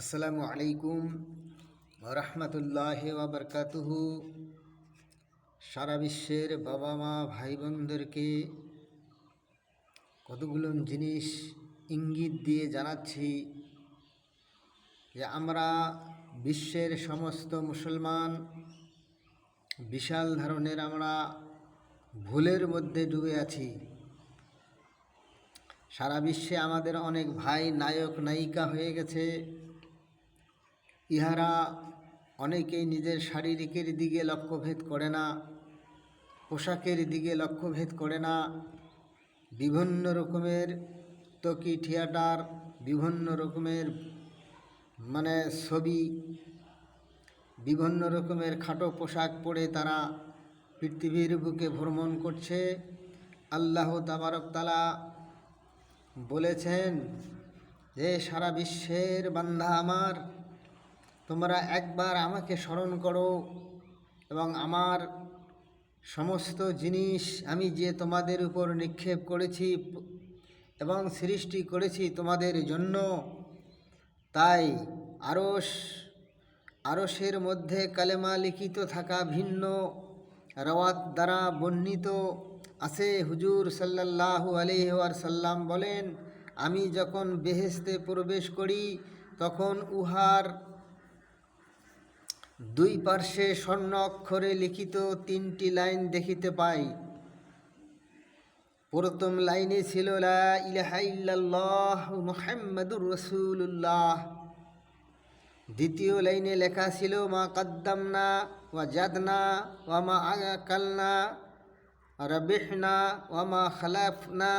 আসসালামু আলাইকুম রহমতুল্লাহি ওয়া বারাকাতুহু। সারা বিশ্বের বাবা মা ভাই বোনদেরকে কতগুলো জিনিস ইঙ্গিত দিয়ে জানাচ্ছি যে আমরা বিশ্বের সমস্ত মুসলমান বিশাল ধরনের আমরা ভুলের মধ্যে ডুবে আছি। সারা বিশ্বে আমাদের অনেক ভাই নায়ক নায়িকা হয়ে গেছে। ইহারা অনেকেই নিজের শারীরিকের দিকে লক্ষ্যভেদ করে না, পোশাকের দিকে লক্ষ্যভেদ করে না। বিভিন্ন রকমের টকি থিয়েটার, বিভিন্ন রকমের ছবি, বিভিন্ন রকমের খাটো পোশাক পরে তারা পৃথিবীর বুকে ভ্রমণ করছে। আল্লাহ তাবারক তাআলা বলেছেন যে সারা বিশ্বের বান্দা আমার, তোমরা একবার আমাকে স্মরণ করো এবং আমার সমস্ত জিনিস আমি যে তোমাদের উপর নিক্ষেপ করেছি এবং সৃষ্টি করেছি তোমাদের জন্য। তাই আরশের মধ্যে কালেমা লিখিত থাকা ভিন্ন রওয়াত দ্বারা বর্ণিত আছে। হুজুর সাল্লাল্লাহু আলাইহি ওয়াসাল্লাম বলেন, আমি যখন বেহেশতে প্রবেশ করি তখন উহার দুই পার্শ্বে স্বর্ণ অক্ষরে লিখিত 3টি লাইন দেখিতে পাই। প্রথম লাইনে ছিল লা ইলাহা ইল্লাল্লাহ মুহাম্মাদুর রাসূলুল্লাহ। দ্বিতীয় লাইনে লেখা ছিল মা কদ্দামনা ওয়া জাদনা ওয়া মা আকালনা রাবিহনা ওয়া মা খালাফনা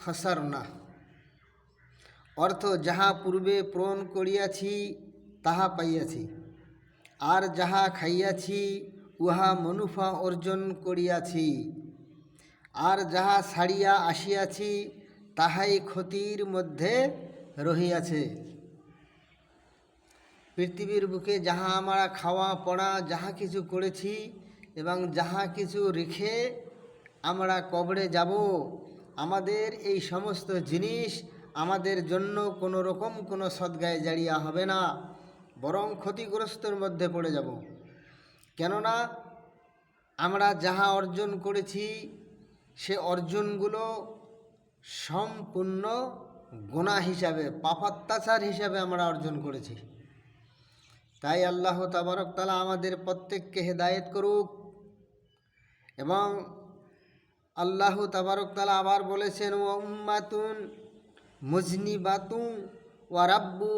খাসারনা। অর্থ, যাহা পূর্বে প্রণ করিয়াছি তাহা পাইয়াছি, আর যাহা খাইয়াছি উহা মুনাফা অর্জন করিয়াছি, আর যাহা ছাড়িয়া আসিয়াছি তাহাই ক্ষতির মধ্যে রহিয়াছে। পৃথিবীর বুকে যাহা আমরা খাওয়া পড়া যাহা কিছু করেছি এবং যাহা কিছু রেখে আমরা কবরে যাব, আমাদের এই সমস্ত জিনিস আমাদের জন্য কোনো রকম কোনো সদগায়ে জারিয়া হবে না, বরং ক্ষতিগ্রস্তর মধ্যে পড়ে যাব। কেননা আমরা যাহা অর্জন করেছি সে অর্জনগুলো সম্পূর্ণ গুনাহ হিসাবে, পাপাত্যাচার হিসাবে আমরা অর্জন করেছি। তাই আল্লাহ তাবারক তাআলা আমাদের প্রত্যেককে হেদায়েত করুক। এবং আল্লাহ তাবারক তাআলা আবার বলেছেন, ওয়া উম্মাতুন মুজনিবাতুন ওয়া রাব্বু